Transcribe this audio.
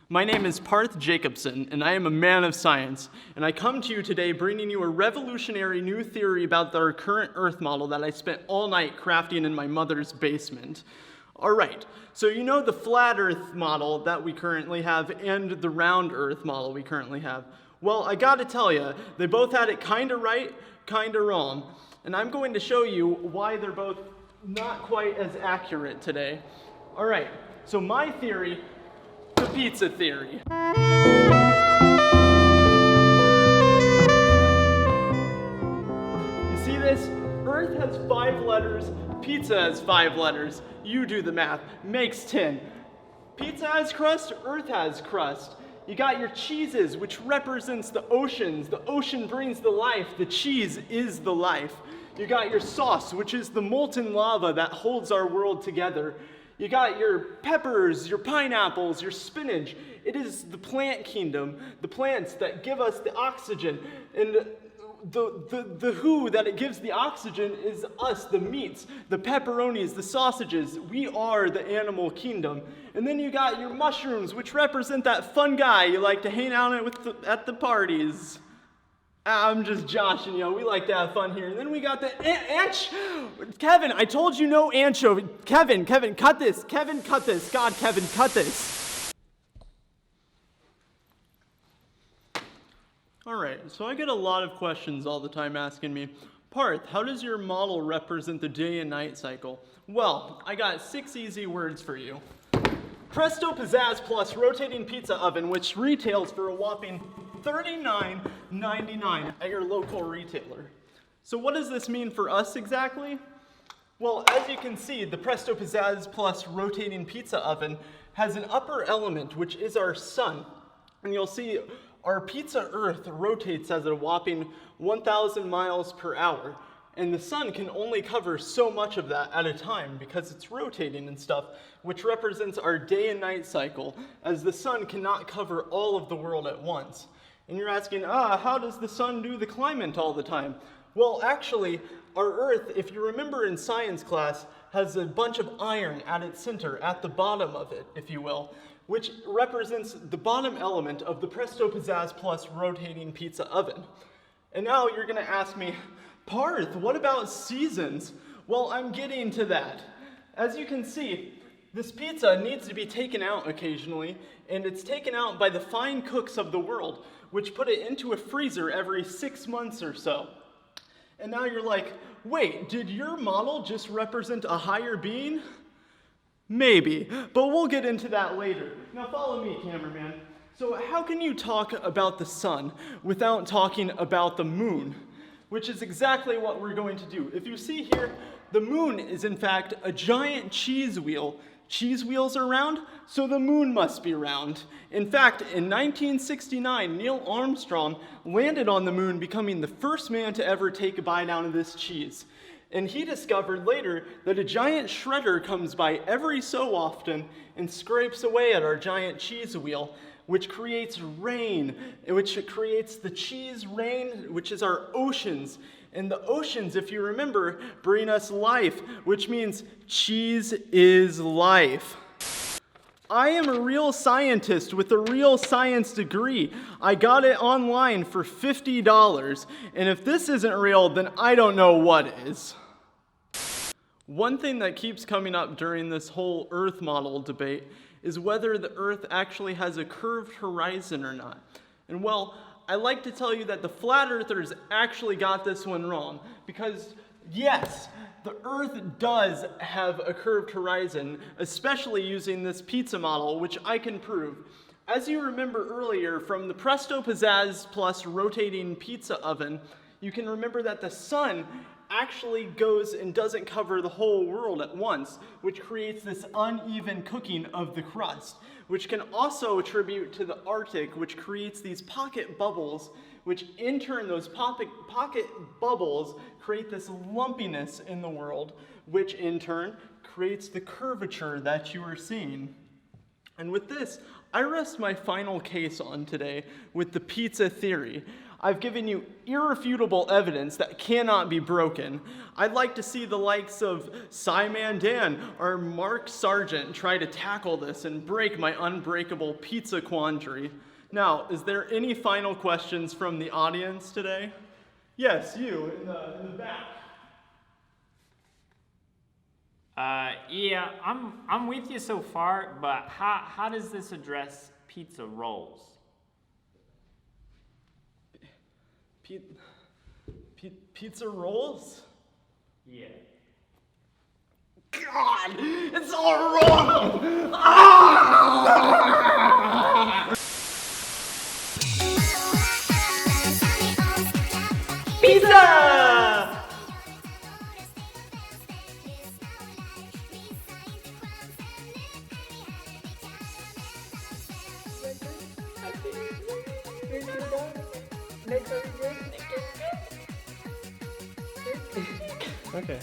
My name is Parth Jacobson, and I am a man of science, and I come to you today bringing you a revolutionary new theory about our current Earth model that I spent all night crafting in my mother's basement. Alright, so you know the flat Earth model that we currently have and the round Earth model we currently have. Well, I gotta tell you, they both had it kinda right, kinda wrong, and I'm going to show you why they're both not quite as accurate today. Alright, so my theory, the pizza theory. You see this? Earth has 5 letters, pizza has 5 letters. You do the math, makes 10. Pizza has crust, Earth has crust. You got your cheeses, which represents the oceans. The ocean brings the life, the cheese is the life. You got your sauce, which is the molten lava that holds our world together. You got your peppers, your pineapples, your spinach. It is the plant kingdom, the plants that give us the oxygen. And the who that it gives the oxygen is us, the meats, the pepperonis, the sausages. We are the animal kingdom. And then you got your mushrooms, which represent that fun guy you like to hang out with at the parties. I'm just joshing you, we like to have fun here. And then we got the Kevin, I told you no anchovy. Kevin, cut this. Kevin, cut this. God, Kevin, cut this. All right, so I get a lot of questions all the time asking me, Parth, how does your model represent the day and night cycle? Well, I got 6 easy words for you. Presto Pizzazz Plus rotating pizza oven, which retails for a whopping $39.99 at your local retailer. So what does this mean for us exactly? Well, as you can see, the Presto Pizzazz Plus rotating pizza oven has an upper element, which is our sun. And you'll see our pizza Earth rotates at a whopping 1,000 miles per hour. And the sun can only cover so much of that at a time because it's rotating and stuff, which represents our day and night cycle, as the sun cannot cover all of the world at once. And you're asking, how does the sun do the climate all the time? Well, actually, our Earth, if you remember in science class, has a bunch of iron at its center, at the bottom of it, if you will, which represents the bottom element of the Presto Pizzazz Plus rotating pizza oven. And now you're gonna ask me, Parth, what about seasons? Well, I'm getting to that. As you can see, this pizza needs to be taken out occasionally, and it's taken out by the fine cooks of the world, which put it into a freezer every 6 months or so. And now you're like, wait, did your model just represent a higher being? Maybe, but we'll get into that later. Now follow me, cameraman. So how can you talk about the sun without talking about the moon? Which is exactly what we're going to do. If you see here, the moon is in fact a giant cheese wheel. Cheese wheels are round, so the moon must be round. In fact, in 1969, Neil Armstrong landed on the moon, becoming the first man to ever take a bite out of this cheese. And he discovered later that a giant shredder comes by every so often and scrapes away at our giant cheese wheel, which creates rain, which creates the cheese rain, which is our oceans. And the oceans, if you remember, bring us life, which means cheese is life. I am a real scientist with a real science degree. I got it online for $50, and if this isn't real, then I don't know what is. One thing that keeps coming up during this whole Earth model debate is whether the Earth actually has a curved horizon or not. And well, I like to tell you that the flat earthers actually got this one wrong, because yes, the Earth does have a curved horizon, especially using this pizza model, which I can prove. As you remember earlier from the Presto Pizzazz Plus rotating pizza oven, you can remember that the sun actually goes and doesn't cover the whole world at once, which creates this uneven cooking of the crust, which can also attribute to the Arctic, which creates these pocket bubbles, which in turn, those pocket bubbles create this lumpiness in the world, which in turn creates the curvature that you are seeing. And with this, I rest my final case on today with the pizza theory. I've given you irrefutable evidence that cannot be broken. I'd like to see the likes of Simon Dan or Mark Sargent try to tackle this and break my unbreakable pizza quandary. Now, is there any final questions from the audience today? Yes, you in the back. Yeah, I'm with you so far, but how does this address pizza rolls? Pizza rolls? Yeah. God, it's all wrong! Ah! Pizza! Okay.